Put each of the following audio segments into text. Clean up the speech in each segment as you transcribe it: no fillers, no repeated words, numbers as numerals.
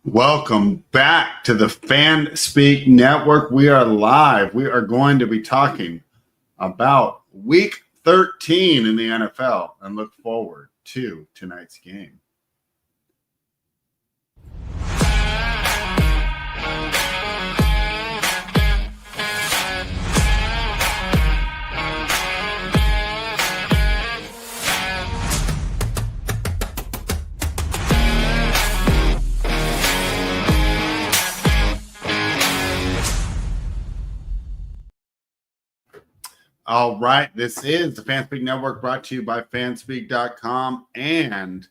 Welcome back to the Fan Speak Network. We are live. We are going to be talking about week 13 in the NFL and look forward to tonight's game. All right, this is the Fanspeak Network brought to you by fanspeak.com, and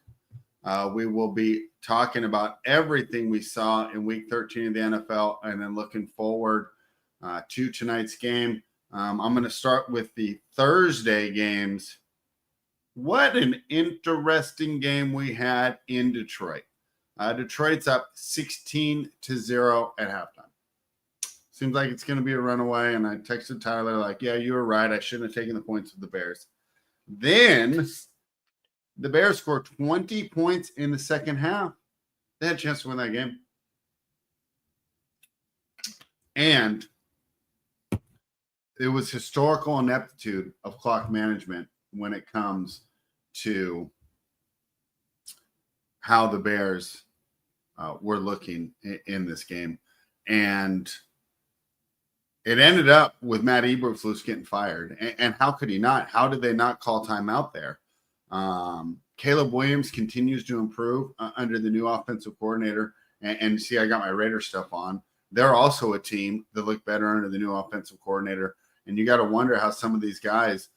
we will be talking about everything we saw in week 13 of the NFL and then looking forward to tonight's game. I'm going to start with the Thursday games. What an interesting game we had in Detroit. Detroit's up 16-0 at halftime. Seems like it's going to be a runaway. And I texted Tyler like, yeah, you were right. I shouldn't have taken the points with the Bears. Then the Bears scored 20 points in the second half. They had a chance to win that game. And it was historical ineptitude of clock management when it comes to how the Bears were looking in this game. And it ended up with Matt Eberflus getting fired. And how could he not? How did they not call timeout there? Caleb Williams continues to improve under the new offensive coordinator. And see, I got my Raider stuff on. They're also a team that look better under the new offensive coordinator. And you got to wonder how some of these guys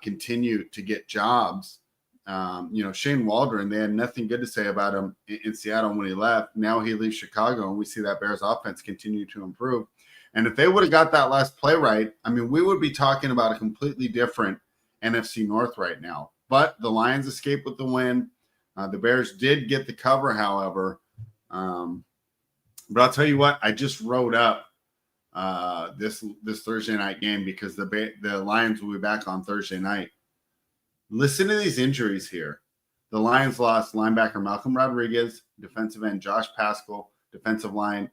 continue to get jobs. Shane Waldron, they had nothing good to say about him in Seattle when he left. Now he leaves Chicago, and we see that Bears offense continue to improve. And if they would have got that last play right, I mean, we would be talking about a completely different NFC North right now. But the Lions escaped with the win. The Bears did get the cover, however. But I'll tell you what, I just wrote up this Thursday night game because the Lions will be back on Thursday night. Listen to these injuries here. The Lions lost linebacker Malcolm Rodriguez, defensive end Josh Paschal, defensive line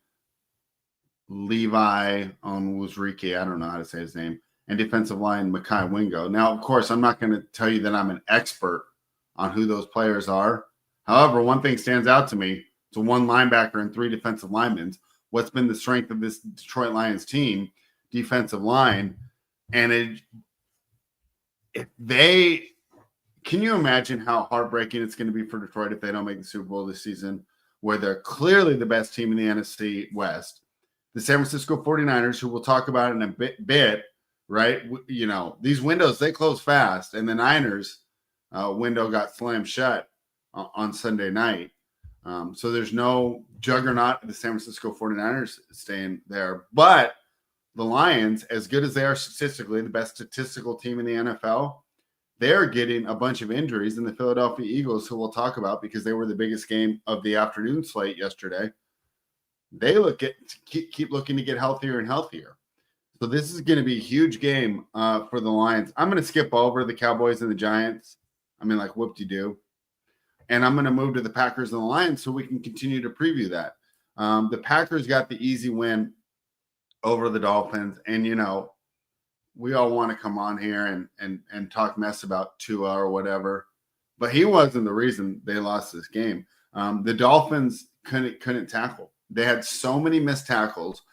Levi Onwuzurike, I don't know how to say his name, and defensive line Mekhi Wingo. Now, of course, I'm not going to tell you that I'm an expert on who those players are. However, one thing stands out to me. It's one linebacker and 3 defensive linemen. What's been the strength of this Detroit Lions team? Defensive line. And can you imagine how heartbreaking it's going to be for Detroit if they don't make the Super Bowl this season, where they're clearly the best team in the NFC West? The San Francisco 49ers, who we'll talk about in a bit, right? These windows, they close fast. And the Niners window got slammed shut on Sunday night. So there's no juggernaut of the San Francisco 49ers staying there. But the Lions, as good as they are statistically, the best statistical team in the NFL, they're getting a bunch of injuries. And the Philadelphia Eagles, who we'll talk about because they were the biggest game of the afternoon slate yesterday, they keep looking to get healthier and healthier. So this is going to be a huge game for the Lions. I'm going to skip over the Cowboys and the Giants. I mean, like whoop-de-doo. And I'm going to move to the Packers and the Lions so we can continue to preview that. The Packers got the easy win over the Dolphins. And, we all want to come on here and talk mess about Tua or whatever. But he wasn't the reason they lost this game. The Dolphins couldn't tackle. They had so many missed tackles.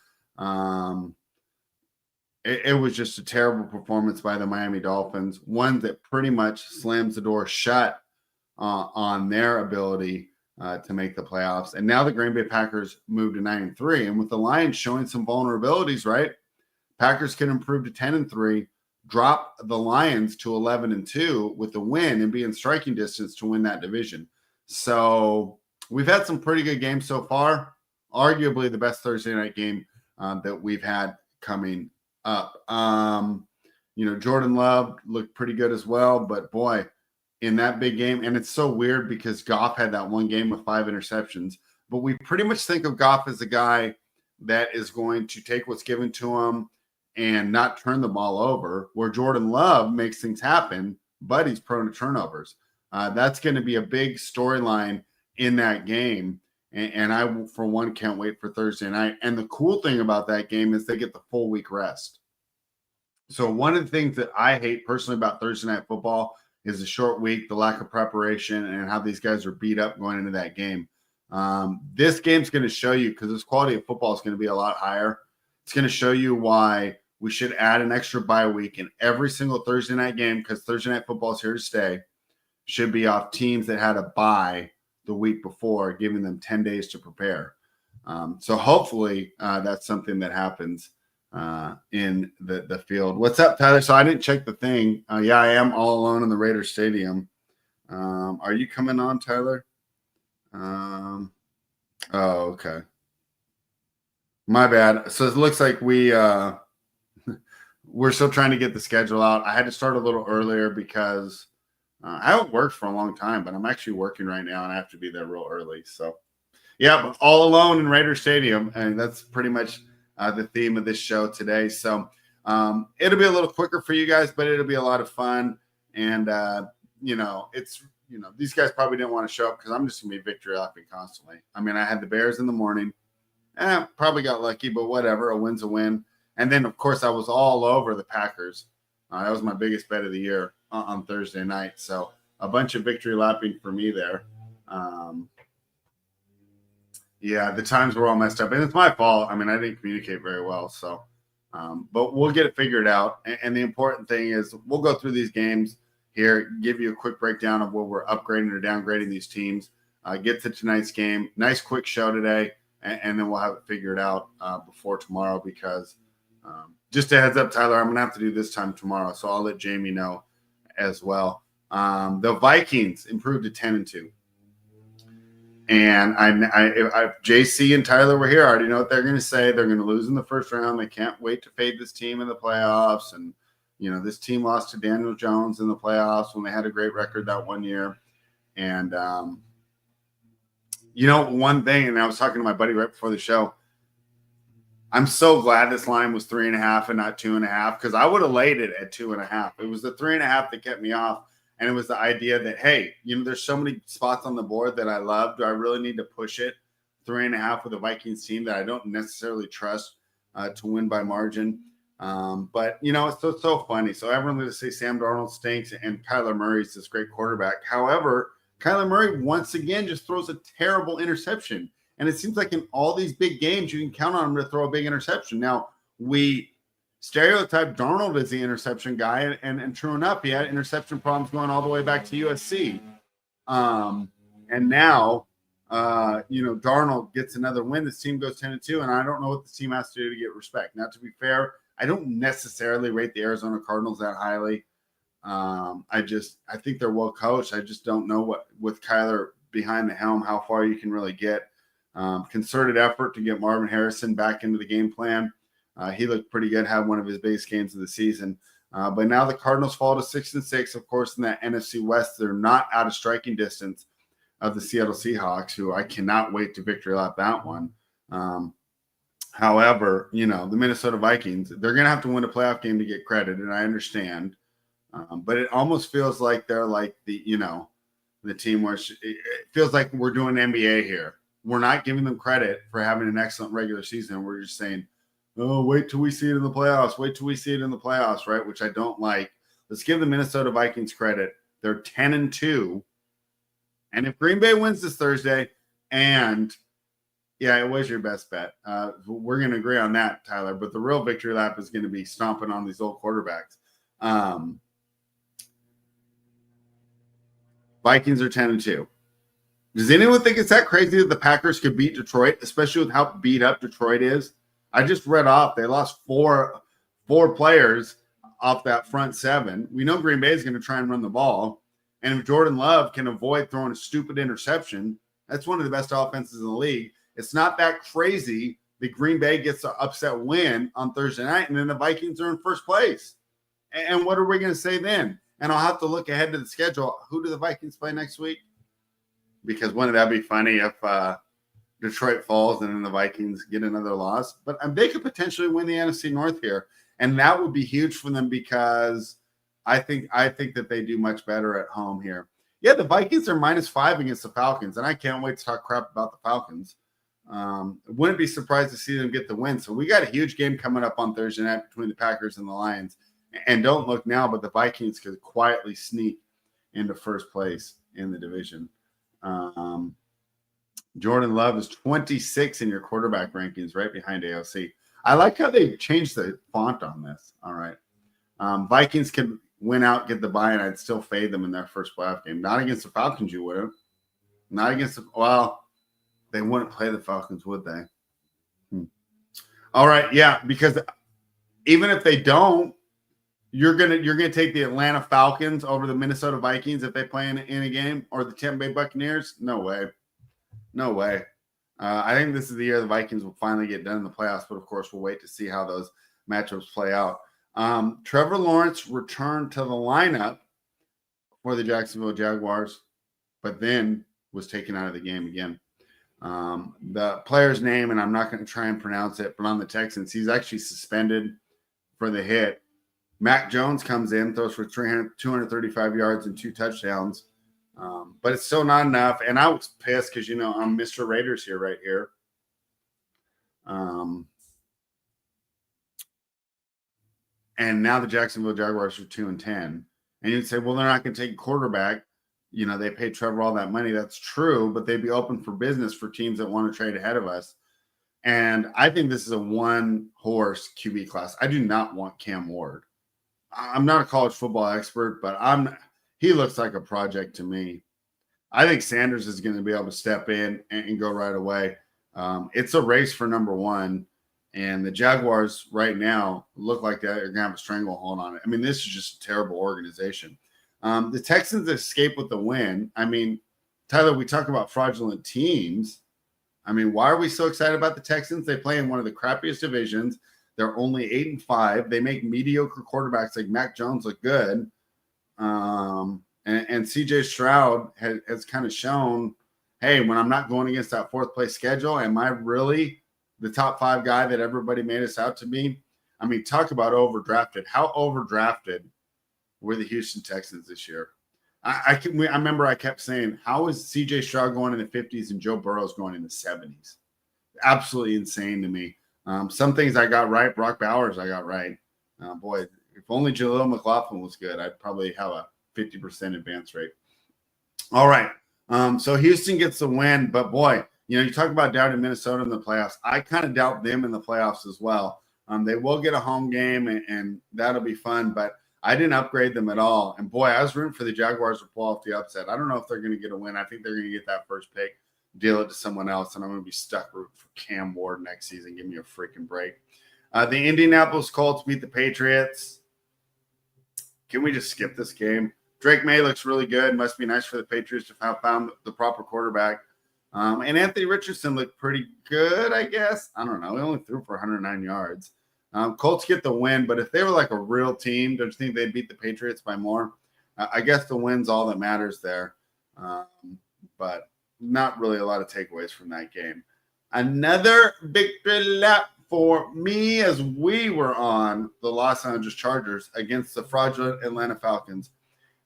It was just a terrible performance by the Miami Dolphins, one that pretty much slams the door shut on their ability to make the playoffs. And now the Green Bay Packers moved to 9-3. And with the Lions showing some vulnerabilities, right? Packers can improve to 10-3, drop the Lions to 11-2 with the win and be in striking distance to win that division. So we've had some pretty good games so far. Arguably the best Thursday night game that we've had coming up. Jordan Love looked pretty good as well, but boy, in that big game, and it's so weird because Goff had that one game with 5 interceptions, but we pretty much think of Goff as a guy that is going to take what's given to him and not turn the ball over, where Jordan Love makes things happen, but he's prone to turnovers. That's going to be a big storyline in that game. And I, for one, can't wait for Thursday night. And the cool thing about that game is they get the full week rest. So one of the things that I hate personally about Thursday night football is the short week, the lack of preparation, and how these guys are beat up going into that game. This game's going to show you, because this quality of football is going to be a lot higher. It's going to show you why we should add an extra bye week in every single Thursday night game, because Thursday night football is here to stay. Should be off teams that had a bye the week before, giving them 10 days to prepare. So hopefully that's something that happens in the field. What's up, Tyler? So I didn't check the thing. Yeah, I am all alone in the Raiders Stadium. Are you coming on, Tyler? Oh, okay. My bad. So it looks like we're still trying to get the schedule out. I had to start a little earlier because I haven't worked for a long time, but I'm actually working right now and I have to be there real early. So yeah, but all alone in Raider Stadium. And that's pretty much the theme of this show today. So it'll be a little quicker for you guys, but it'll be a lot of fun. And, these guys probably didn't want to show up because I'm just going to be victory lapping constantly. I mean, I had the Bears in the morning. Probably got lucky, but whatever. A win's a win. And then, of course, I was all over the Packers. That was my biggest bet of the year on Thursday night. So a bunch of victory lapping for me there. Yeah, the times were all messed up. And it's my fault. I mean, I didn't communicate very well. So, but we'll get it figured out. And the important thing is we'll go through these games here, give you a quick breakdown of where we're upgrading or downgrading these teams, get to tonight's game. Nice quick show today. And then we'll have it figured out before tomorrow because just a heads up, Tyler, I'm going to have to do this time tomorrow. So I'll let Jamie know as well. The Vikings improved to 10-2. And if JC and Tyler were here, I already know what they're going to say. They're going to lose in the first round. They can't wait to fade this team in the playoffs. And, this team lost to Daniel Jones in the playoffs when they had a great record that one year. And, one thing, and I was talking to my buddy right before the show, I'm so glad this line was 3.5 and not 2.5 because I would have laid it at 2.5. It was the 3.5 that kept me off. And it was the idea that, hey, there's so many spots on the board that I love. Do I really need to push it 3.5 with a Vikings team that I don't necessarily trust to win by margin? But, it's so funny. So everyone's going to say Sam Darnold stinks and Kyler Murray's this great quarterback. However, Kyler Murray once again just throws a terrible interception. And it seems like in all these big games, you can count on him to throw a big interception. Now, we stereotype Darnold as the interception guy, and true enough, he had interception problems going all the way back to USC. And now, Darnold gets another win. This team goes 10-2, and I don't know what this team has to do to get respect. Now, to be fair, I don't necessarily rate the Arizona Cardinals that highly. I think they're well coached. I just don't know what with Kyler behind the helm, how far you can really get. Concerted effort to get Marvin Harrison back into the game plan. He looked pretty good, had one of his biggest games of the season. But now the Cardinals fall to 6-6. Of course, in that NFC West, they're not out of striking distance of the Seattle Seahawks, who I cannot wait to victory lap that one. However, the Minnesota Vikings, they're going to have to win a playoff game to get credit, and I understand. But it almost feels like they're like the team where it feels like we're doing NBA here. We're not giving them credit for having an excellent regular season. We're just saying, oh, wait till we see it in the playoffs. Wait till we see it in the playoffs, right? Which I don't like. Let's give the Minnesota Vikings credit. They're 10-2. And if Green Bay wins this Thursday, and yeah, it was your best bet. We're going to agree on that, Tyler. But the real victory lap is going to be stomping on these old quarterbacks. Vikings are 10-2. Does anyone think it's that crazy that the Packers could beat Detroit, especially with how beat up Detroit is? I just read off they lost four players off that front seven. We know Green Bay is going to try and run the ball. And if Jordan Love can avoid throwing a stupid interception, that's one of the best offenses in the league. It's not that crazy that Green Bay gets an upset win on Thursday night, and then the Vikings are in first place. And what are we going to say then? And I'll have to look ahead to the schedule. Who do the Vikings play next week? Because wouldn't that be funny if Detroit falls and then the Vikings get another loss? But they could potentially win the NFC North here. And that would be huge for them because I think that they do much better at home here. Yeah, the Vikings are -5 against the Falcons, and I can't wait to talk crap about the Falcons. Wouldn't be surprised to see them get the win. So we got a huge game coming up on Thursday night between the Packers and the Lions. And don't look now, but the Vikings could quietly sneak into first place in the division. Jordan Love is 26 in your quarterback rankings, right behind AOC. I like how they changed the font on this. All right. Vikings could win out, get the bye, and I'd still fade them in their first playoff game. Not against the Falcons, you would have. Not against the, well, they wouldn't play the Falcons, would they? All right, yeah, because even if they don't, you're gonna take the Atlanta Falcons over the Minnesota Vikings if they play in a game, or the Tampa Bay Buccaneers. No way. I think this is the year the Vikings will finally get done in the playoffs, but of course we'll wait to see how those matchups play out. Trevor Lawrence returned to the lineup for the Jacksonville Jaguars, but then was taken out of the game again. The player's name, and I'm not going to try and pronounce it, but on the Texans, he's actually suspended for the hit. Mac Jones comes in, throws for 235 yards and 2 touchdowns, but it's still not enough. And I was pissed because, I'm Mr. Raiders here right here. And now the Jacksonville Jaguars are 2-10. And you'd say, well, they're not going to take a quarterback. They paid Trevor all that money. That's true, but they'd be open for business for teams that want to trade ahead of us. And I think this is a one-horse QB class. I do not want Cam Ward. I'm not a college football expert, but he looks like a project to me. I think Sanders is going to be able to step in and go right away. It's a race for number one. And the Jaguars right now look like they're going to have a stranglehold on it. I mean, this is just a terrible organization. The Texans escape with the win. I mean, Tyler, we talk about fraudulent teams. I mean, why are we so excited about the Texans? They play in one of the crappiest divisions. They're only 8-5. They make mediocre quarterbacks like Mac Jones look good. And CJ Stroud has kind of shown, hey, when I'm not going against that fourth place schedule, am I really the top 5 guy that everybody made us out to be? I mean, talk about overdrafted. How overdrafted were the Houston Texans this year? I remember I kept saying, how is CJ Stroud going in the 50s and Joe Burrow's going in the 70s? Absolutely insane to me. Some things I got right. Brock Bowers I got right. Boy, if only Jaleel McLaughlin was good, I'd probably have a 50% advance rate. All right. So Houston gets the win, but boy, you talk about doubting Minnesota in the playoffs. I kind of doubt them in the playoffs as well. They will get a home game, and that'll be fun, but I didn't upgrade them at all. And boy, I was rooting for the Jaguars to pull off the upset. I don't know if they're going to get a win. I think they're going to get that first pick, deal it to someone else, and I'm going to be stuck rooting for Cam Ward next season. Give me a freaking break. The Indianapolis Colts beat the Patriots. Can we just skip this game? Drake May looks really good. Must be nice for the Patriots to have found the proper quarterback. And Anthony Richardson looked pretty good, I guess. I don't know. He only threw for 109 yards. Colts get the win, but if they were like a real team, don't you think they'd beat the Patriots by more? I guess the win's all that matters there. But not really a lot of takeaways from that game. Another victory lap for me as we were on the Los Angeles Chargers against the fraudulent Atlanta Falcons.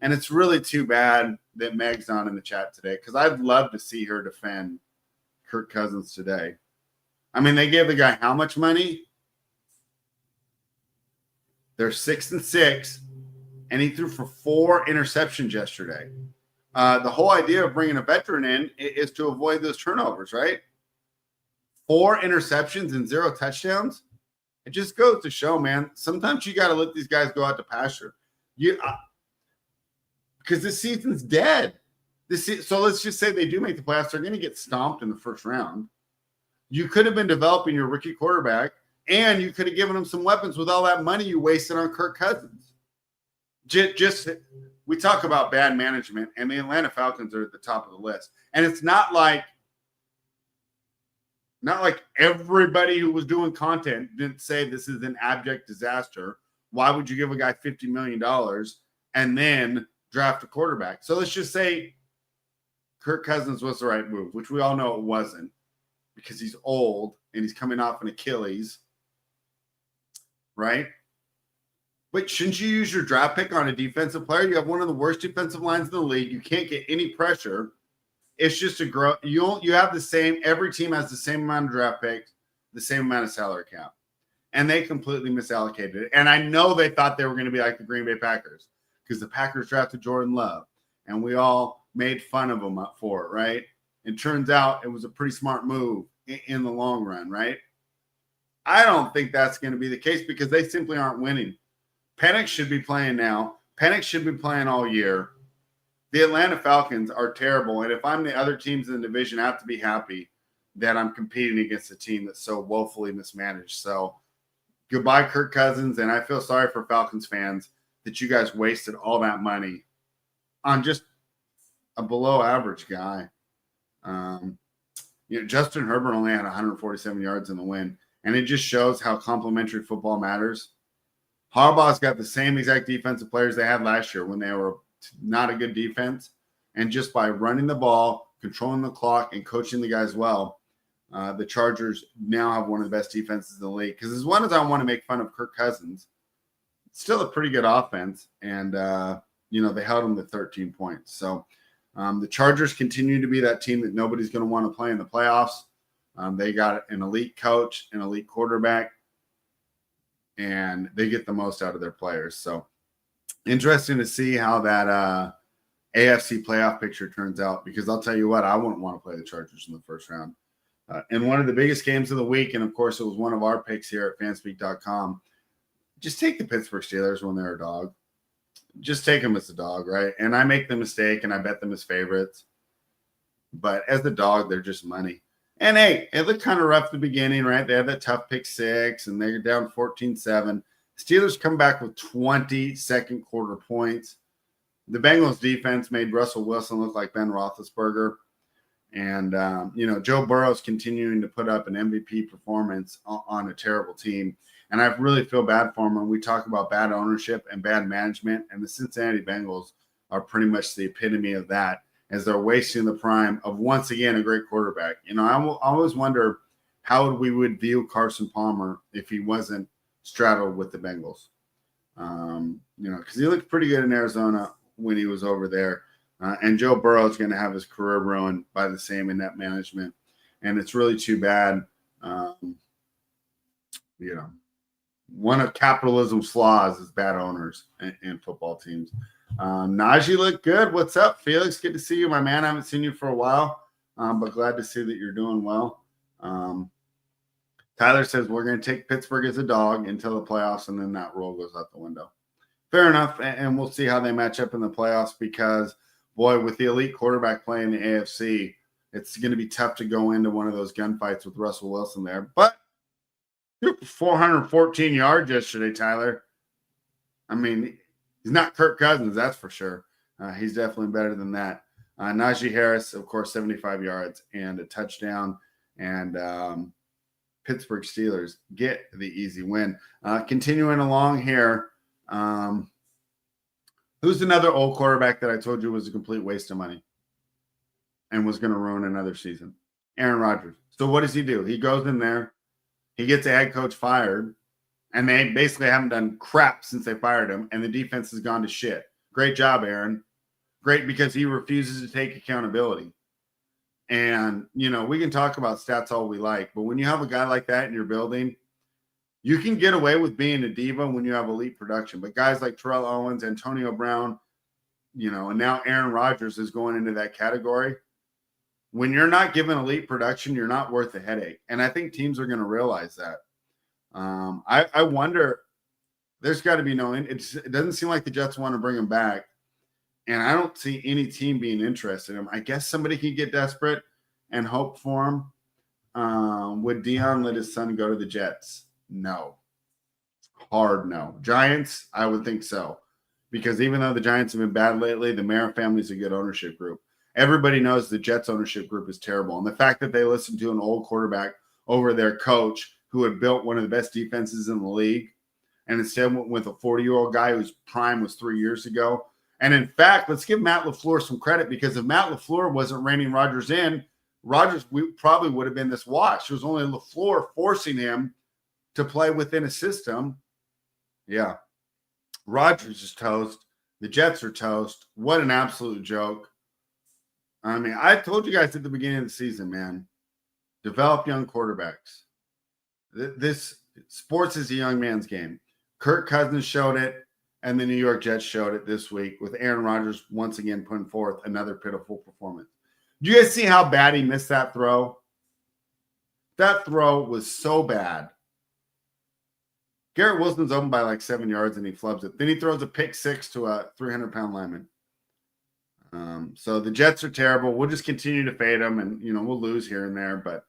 And it's really too bad that Meg's not in the chat today because I'd love to see her defend Kirk Cousins today. I mean, they gave the guy how much money? They're 6-6, and he threw for 4 interceptions yesterday. The whole idea of bringing a veteran in is to avoid those turnovers, right? 4 interceptions and 0 touchdowns. It just goes to show, man, sometimes you got to let these guys go out to pasture. Because this season's dead. So let's just say they do make the playoffs. They're going to get stomped in the first round. You could have been developing your rookie quarterback, and you could have given him some weapons with all that money you wasted on Kirk Cousins. We talk about bad management, and the Atlanta Falcons are at the top of the list. And it's not like everybody who was doing content didn't say this is an abject disaster. Why would you give a guy $50 million and then draft a quarterback? So let's just say Kirk Cousins was the right move, which we all know it wasn't because he's old and he's coming off an Achilles, right? But shouldn't you use your draft pick on a defensive player? You have one of the worst defensive lines in the league. You can't get any pressure. It's just a grow. You have the same. Every team has the same amount of draft picks, the same amount of salary cap, and they completely misallocated it. And I know they thought they were going to be like the Green Bay Packers because the Packers drafted Jordan Love, and we all made fun of them for it, right? It turns out it was a pretty smart move in the long run, right? I don't think that's going to be the case because they simply aren't winning. Penix should be playing now. Penix should be playing all year. The Atlanta Falcons are terrible, and if I'm the other teams in the division, I have to be happy that I'm competing against a team that's so woefully mismanaged. So goodbye, Kirk Cousins, and I feel sorry for Falcons fans that you guys wasted all that money on just a below-average guy. Justin Herbert only had 147 yards in the win, and it just shows how complementary football matters. Harbaugh's got the same exact defensive players they had last year when they were not a good defense. And just by running the ball, controlling the clock, and coaching the guys well, the Chargers now have one of the best defenses in the league. Because as long as I want to make fun of Kirk Cousins, it's still a pretty good offense. And, they held them to 13 points. So the Chargers continue to be that team that nobody's going to want to play in the playoffs. They got an elite coach, an elite quarterback, and they get the most out of their players. So interesting to see how that AFC playoff picture turns out, because I'll tell you what, I wouldn't want to play the Chargers in the first round. And one of the biggest games of the week, and of course it was one of our picks here at fanspeak.com, just take the Pittsburgh Steelers when they're a dog. Just take them as a dog, right? And I make the mistake and I bet them as favorites. But as the dog, they're just money. And, hey, it looked kind of rough at the beginning, right? They had that tough pick 6, and they're down 14-7. Steelers come back with 20 second quarter points. The Bengals defense made Russell Wilson look like Ben Roethlisberger. And, Joe Burrow's continuing to put up an MVP performance on a terrible team. And I really feel bad for him when we talk about bad ownership and bad management. And the Cincinnati Bengals are pretty much the epitome of that, as they're wasting the prime of, once again, a great quarterback. I always wonder how we would view Carson Palmer if he wasn't straddled with the Bengals. Because he looked pretty good in Arizona when he was over there. And Joe Burrow is going to have his career ruined by the same inept management. And it's really too bad. One of capitalism's flaws is bad owners in football teams. Najee looked good. What's up, Felix? Good to see you, my man. I haven't seen you for a while, but glad to see that you're doing well. Tyler says we're going to take Pittsburgh as a dog until the playoffs, and then that rule goes out the window. Fair enough, and we'll see how they match up in the playoffs because, boy, with the elite quarterback play in the AFC, it's going to be tough to go into one of those gunfights with Russell Wilson there. But 414 yards yesterday, Tyler. I mean, he's not Kirk Cousins, that's for sure. He's definitely better than that. Najee Harris, of course, 75 yards and a touchdown. And Pittsburgh Steelers get the easy win. Continuing along here, who's another old quarterback that I told you was a complete waste of money and was going to ruin another season? Aaron Rodgers. So what does he do? He goes in there. He gets a head coach fired, and they basically haven't done crap since they fired him, and the defense has gone to shit. Great job, Aaron. Great, because he refuses to take accountability. And, we can talk about stats all we like, but when you have a guy like that in your building, you can get away with being a diva when you have elite production. But guys like Terrell Owens, Antonio Brown, and now Aaron Rodgers is going into that category. When you're not given elite production, you're not worth a headache. And I think teams are going to realize that. I wonder, there's got to be it doesn't seem like the Jets want to bring him back. And I don't see any team being interested in him. I guess somebody could get desperate and hope for him. Would Dion let his son go to the Jets? No. Hard no. Giants, I would think so. Because even though the Giants have been bad lately, the Mara family is a good ownership group. Everybody knows the Jets ownership group is terrible. And the fact that they listened to an old quarterback over their coach who had built one of the best defenses in the league and instead went with a 40-year-old guy whose prime was 3 years ago. And in fact, let's give Matt LaFleur some credit, because if Matt LaFleur wasn't reining Rodgers in, Rodgers probably would have been this wash. It was only LaFleur forcing him to play within a system. Yeah. Rodgers is toast. The Jets are toast. What an absolute joke. I mean, I told you guys at the beginning of the season, man, develop young quarterbacks. This sports is a young man's game. Kirk Cousins showed it, and the New York Jets showed it this week with Aaron Rodgers once again putting forth another pitiful performance. Do you guys see how bad he missed that throw? That throw was so bad. Garrett Wilson's open by like 7 yards and he flubs it. Then he throws a pick six to a 300-pound lineman. So the Jets are terrible. We'll just continue to fade them, and we'll lose here and there, but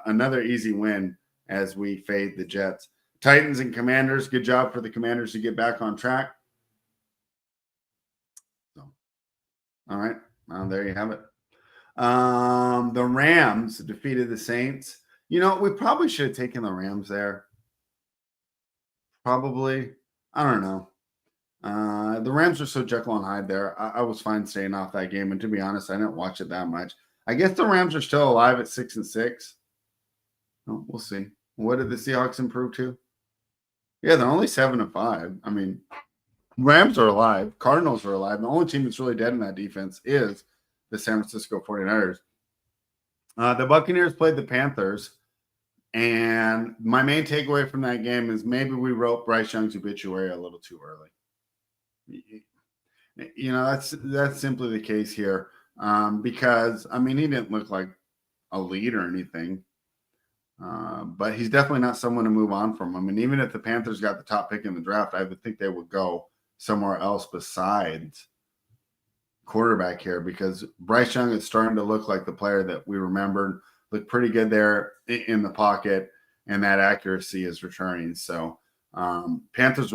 another easy win as we fade the Jets. Titans and Commanders. Good job for the Commanders to get back on track. So, all right, there you have it. The Rams defeated the Saints. We probably should have taken the Rams there. Probably. I don't know. The Rams are so Jekyll and Hyde there. I was fine staying off that game. And to be honest, I didn't watch it that much. I guess the Rams are still alive at 6-6. Oh, we'll see. What did the Seahawks improve to? Yeah, they're only 7-5. I mean, Rams are alive. Cardinals are alive. The only team that's really dead in that defense is the San Francisco 49ers. The Buccaneers played the Panthers. And my main takeaway from that game is maybe we wrote Bryce Young's obituary a little too early. That's simply the case here. Because, I mean, he didn't look like a lead or anything. But he's definitely not someone to move on from. I mean, even if the Panthers got the top pick in the draft, I would think they would go somewhere else besides quarterback here, because Bryce Young is starting to look like the player that we remembered. Looked pretty good there in the pocket, and that accuracy is returning. So Panthers,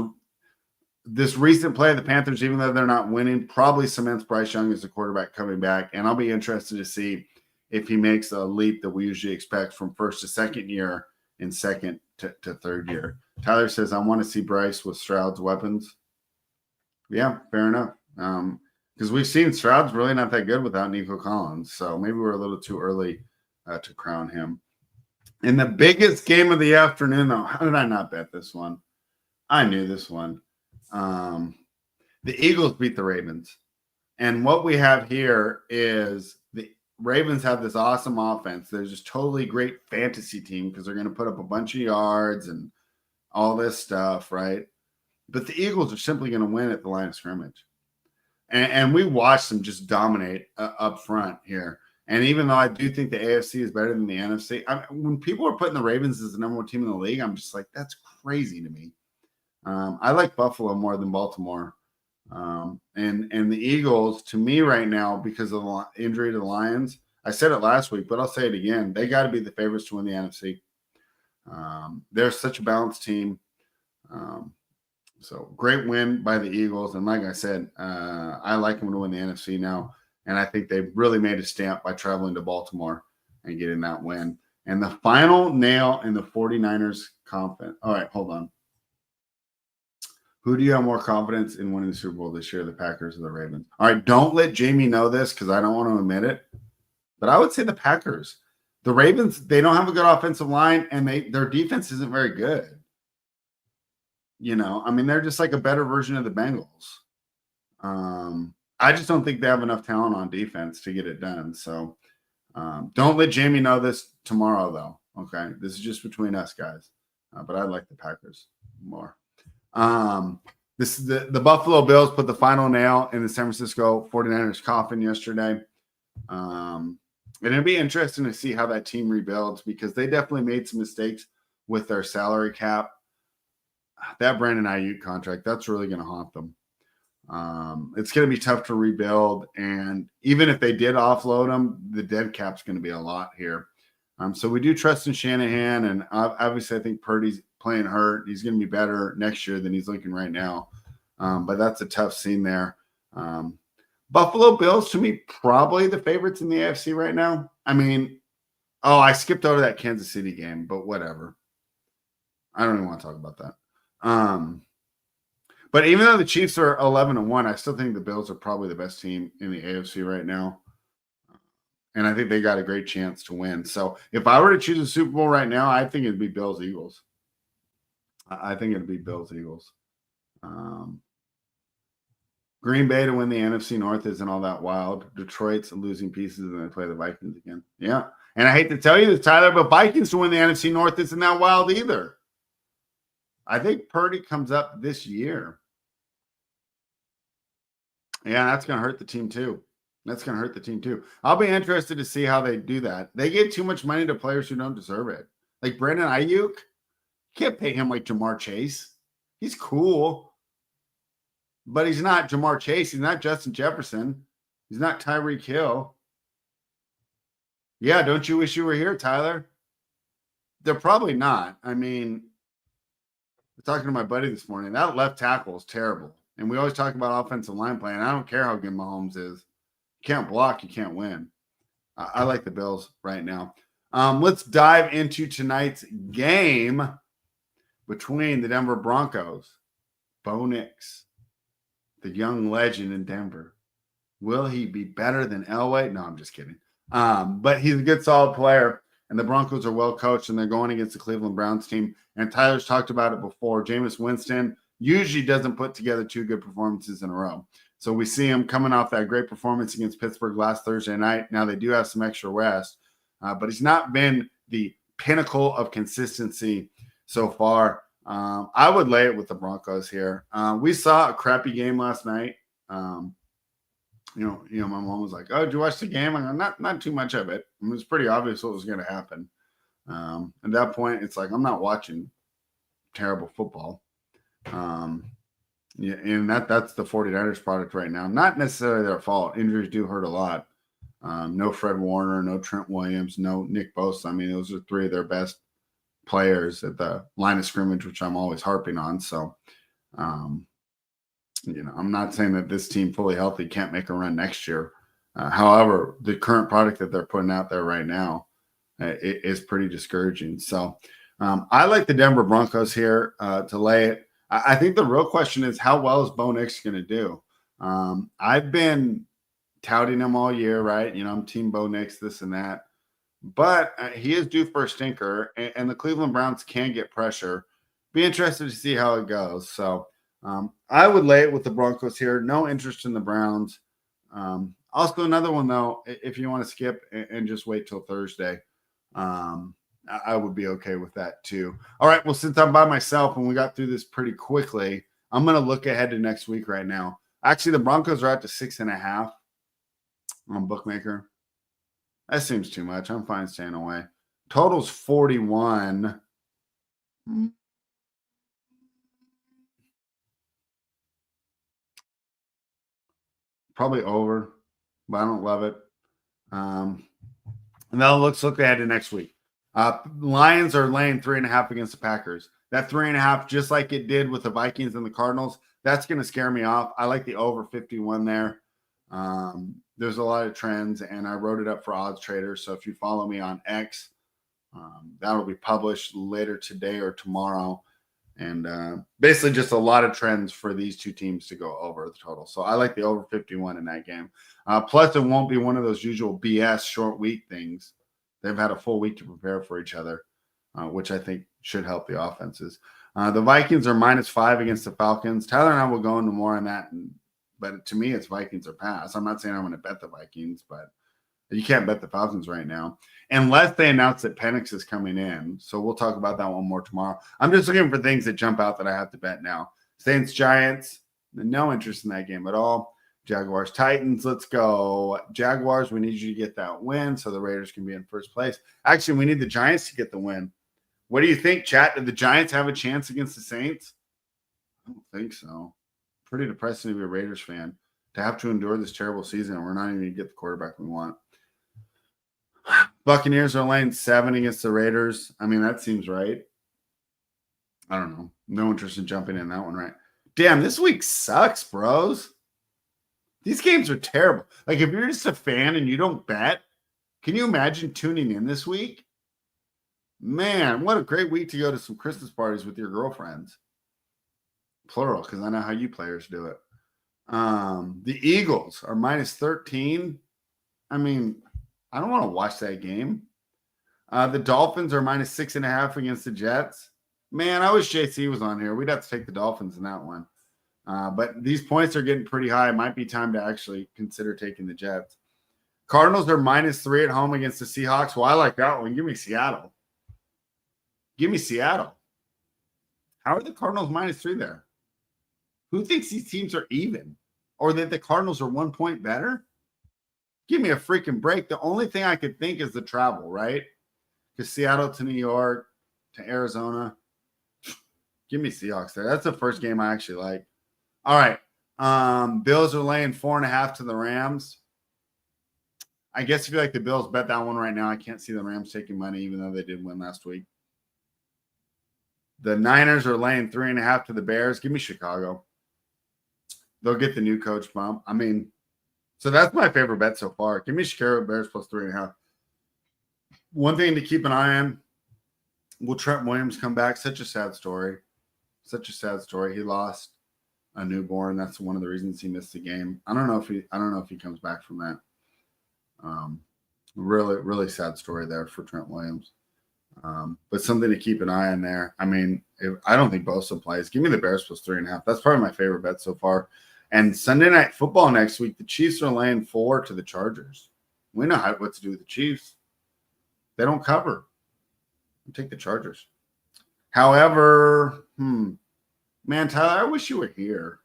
this recent play of the Panthers, even though they're not winning, probably cements Bryce Young as a quarterback coming back. And I'll be interested to see if he makes a leap that we usually expect from first to second year and second to third year. Tyler says, I want to see Bryce with Stroud's weapons. Yeah, fair enough. Because we've seen Stroud's really not that good without Nico Collins. So maybe we're a little too early to crown him. In the biggest game of the afternoon, though, how did I not bet this one? I knew this one. The Eagles beat the Ravens. And what we have here is the Ravens have this awesome offense. They're just totally great fantasy team because they're going to put up a bunch of yards and all this stuff, right? But the Eagles are simply going to win at the line of scrimmage. And we watched them just dominate up front here. And even though I do think the AFC is better than the NFC, when people are putting the Ravens as the number one team in the league, I'm just like, that's crazy to me. I like Buffalo more than Baltimore. And the Eagles, to me right now, because of the injury to the Lions, I said it last week, but I'll say it again. They got to be the favorites to win the NFC. They're such a balanced team. So great win by the Eagles. And like I said, I like them to win the NFC now. And I think they really made a stamp by traveling to Baltimore and getting that win. And the final nail in the 49ers confidence. All right, hold on. Who do you have more confidence in winning the Super Bowl this year, the Packers or the Ravens? All right, don't let Jamie know this because I don't want to admit it. But I would say the Packers. The Ravens, they don't have a good offensive line, and their defense isn't very good. They're just like a better version of the Bengals. I just don't think they have enough talent on defense to get it done. So don't let Jamie know this tomorrow, though. Okay, this is just between us guys. But I like the Packers more. This is the Buffalo Bills put the final nail in the San Francisco 49ers coffin yesterday. And it'll be interesting to see how that team rebuilds because they definitely made some mistakes with their salary cap. That Brandon Ayuk contract, that's really going to haunt them. It's going to be tough to rebuild. And even if they did offload him, the dead cap's going to be a lot here. So we do trust in Shanahan. And obviously I think Purdy's playing hurt. He's going to be better next year than he's looking right now. But that's a tough scene there. Buffalo Bills, to me, probably the favorites in the AFC right now. I skipped over that Kansas City game, but whatever. I don't even want to talk about that. But even though the Chiefs are 11-1, I still think the Bills are probably the best team in the AFC right now. And I think they got a great chance to win. So if I were to choose a Super Bowl right now, I think it'd be Bills-Eagles. I think it'd be Bills-Eagles. Green Bay to win the NFC North isn't all that wild. Detroit's losing pieces and they play the Vikings again. Yeah. And I hate to tell you this, Tyler, but Vikings to win the NFC North isn't that wild either. I think Purdy comes up this year. Yeah, that's going to hurt the team too. I'll be interested to see how they do that. They give too much money to players who don't deserve it. Like Brandon Ayuk, you can't pay him like Jamar Chase. He's cool, but he's not Jamar Chase. He's not Justin Jefferson. He's not Tyreek Hill. Yeah, don't you wish you were here, Tyler? They're probably not. I mean, I was talking to my buddy this morning. That left tackle is terrible. And we always talk about offensive line play, and I don't care how good Mahomes is. You can't block, you can't win. I like the Bills right now. Let's dive into tonight's game between the Denver Broncos. Bo Nix, the young legend in Denver. Will he be better than Elway? No, I'm just kidding. But he's a good, solid player, and the Broncos are well coached, and they're going against the Cleveland Browns team. And Tyler's talked about it before. Jameis Winston usually doesn't put together two good performances in a row. So we see him coming off that great performance against Pittsburgh last Thursday night. Now they do have some extra rest, but he's not been the pinnacle of consistency so far. I would lay it with the Broncos here. We saw a crappy game last night. My mom was like, "Oh, did you watch the game?" I'm like, not too much of it. It was pretty obvious what was going to happen. At that point, it's like I'm not watching terrible football. Yeah, and that's the 49ers product right now. Not necessarily their fault. Injuries do hurt a lot. No Fred Warner, no Trent Williams, no Nick Bosa. I mean, those are three of their best players at the line of scrimmage, which I'm always harping on. So, I'm not saying that this team fully healthy can't make a run next year. However, the current product that they're putting out there right now is pretty discouraging. So, I like the Denver Broncos here to lay it. I think the real question is how well is Bo Nix going to do? I've been touting him all year, right? I'm Team Bo Nix, this and that. But he is due for a stinker, and the Cleveland Browns can get pressure. Be interested to see how it goes. So I would lay it with the Broncos here. No interest in the Browns. Also, another one, though, if you want to skip and just wait till Thursday, I would be okay with that too. All right. Well, since I'm by myself and we got through this pretty quickly, I'm going to look ahead to next week right now. Actually, the Broncos are out to 6.5 on Bookmaker. That seems too much. I'm fine staying away. Total's 41. Probably over, but I don't love it. And now let's look ahead to next week. Lions are laying 3.5 against the Packers. That 3.5, just like it did with the Vikings and the Cardinals, that's going to scare me off. I like the over 51 there. There's a lot of trends, and I wrote it up for Odds Trader. So if you follow me on X, that'll be published later today or tomorrow. And basically just a lot of trends for these two teams to go over the total. So I like the over 51 in that game. Plus, it won't be one of those usual BS short week things. They've had a full week to prepare for each other, which I think should help the offenses. The Vikings are -5 against the Falcons. Tyler and I will go into more on that. But to me, it's Vikings or pass. I'm not saying I'm going to bet the Vikings, but you can't bet the Falcons right now unless they announce that Penix is coming in. So we'll talk about that one more tomorrow. I'm just looking for things that jump out that I have to bet now. Saints, Giants, no interest in that game at all. Jaguars, Titans, let's go. Jaguars, we need you to get that win so the Raiders can be in first place. Actually, we need the Giants to get the win. What do you think, chat? Did the Giants have a chance against the Saints? I don't think so. Pretty depressing to be a Raiders fan to have to endure this terrible season, and we're not even going to get the quarterback we want. Buccaneers are laying 7 against the Raiders. I mean, that seems right. I don't know. No interest in jumping in that one, right? Damn, this week sucks, bros. These games are terrible. Like, if you're just a fan and you don't bet, can you imagine tuning in this week? Man, what a great week to go to some Christmas parties with your girlfriends. Plural, because I know how you players do it. The Eagles are -13. I mean, I don't want to watch that game. The Dolphins are -6.5 against the Jets. Man, I wish JC was on here. We'd have to take the Dolphins in that one. But these points are getting pretty high. It might be time to actually consider taking the Jets. Cardinals are -3 at home against the Seahawks. Well, I like that one. Give me Seattle. Give me Seattle. How are the Cardinals -3 there? Who thinks these teams are even? Or that the Cardinals are 1 point better? Give me a freaking break. The only thing I could think is the travel, right? Because Seattle to New York to Arizona. Give me Seahawks there. That's the first game I actually like. All right. Bills are laying 4.5 to the Rams. I guess if you like the Bills, bet that one right now. I can't see the Rams taking money, even though they did win last week. The Niners are laying 3.5 to the Bears. Give me Chicago. They'll get the new coach bump. I mean, so that's my favorite bet so far. Give me Chicago Bears plus 3.5. One thing to keep an eye on, will Trent Williams come back? Such a sad story. Such a sad story. He lost a newborn. That's one of the reasons he missed the game. I don't know if he comes back from that. Really, really sad story there for Trent Williams. But something to keep an eye on there. I mean, I don't think Bosa plays. Give me the Bears plus 3.5. That's probably my favorite bet so far. And Sunday Night Football next week, the Chiefs are laying 4 to the Chargers. We know what to do with the Chiefs. They don't cover. I'll take the Chargers. However, man, Tyler, I wish you were here.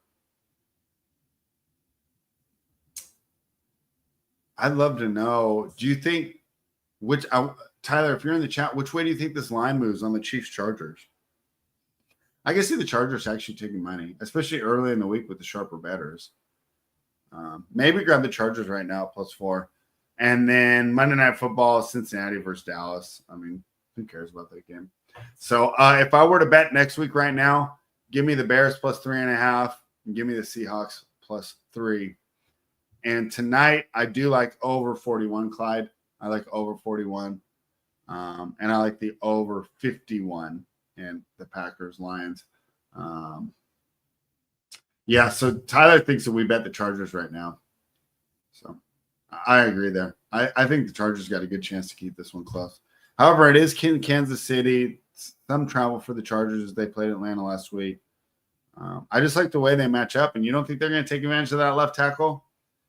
I'd love to know. Do you think Tyler, if you're in the chat, which way do you think this line moves on the Chiefs Chargers? I can see the Chargers actually taking money, especially early in the week with the sharper bettors. Maybe grab the Chargers right now, +4. And then Monday Night Football, Cincinnati versus Dallas. I mean, who cares about that game? So if I were to bet next week right now, give me the Bears plus 3.5 and give me the Seahawks plus 3. And tonight, I do like over 41, Clyde. I like over 41. And I like the over 51 in the Packers Lions. Yeah, so Tyler thinks that we bet the Chargers right now. So I agree there. I think the Chargers got a good chance to keep this one close. However, it is Kansas City. Some travel for the Chargers as they played Atlanta last week. I just like the way they match up. And you don't think they're going to take advantage of that left tackle?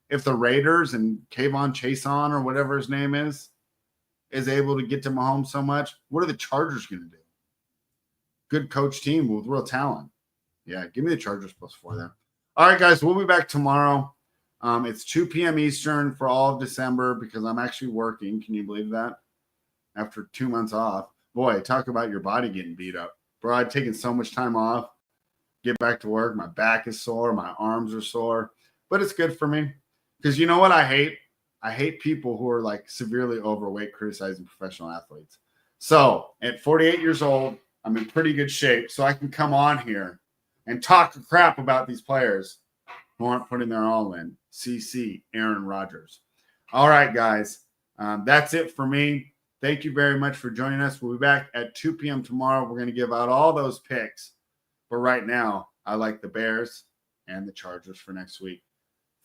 If the Raiders and Kayvon Chason or whatever his name is able to get to Mahomes so much, what are the Chargers going to do? Good coach team with real talent. Yeah, give me the Chargers +4 there. All right, guys, we'll be back tomorrow. It's 2 p.m. Eastern for all of December because I'm actually working. Can you believe that? After 2 months off. Boy, talk about your body getting beat up. Bro, I'd taken so much time off. Get back to work. My back is sore. My arms are sore. But it's good for me. Because you know what I hate? I hate people who are like severely overweight criticizing professional athletes. So at 48 years old, I'm in pretty good shape. So I can come on here and talk crap about these players who aren't putting their all in. CC, Aaron Rodgers. All right, guys. That's it for me. Thank you very much for joining us. We'll be back at 2 p.m. tomorrow. We're going to give out all those picks. But right now, I like the Bears and the Chargers for next week.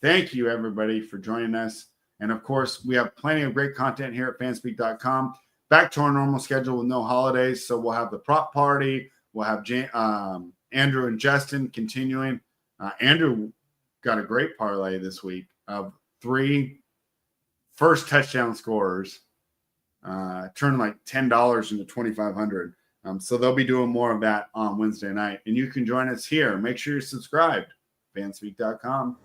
Thank you, everybody, for joining us. And, of course, we have plenty of great content here at fanspeak.com. Back to our normal schedule with no holidays. So we'll have the prop party. We'll have Andrew and Justin continuing. Andrew got a great parlay this week of 3 first touchdown scorers. Turned like $10 into $2,500. So they'll be doing more of that on Wednesday night. And you can join us here. Make sure you're subscribed. fanspeak.com.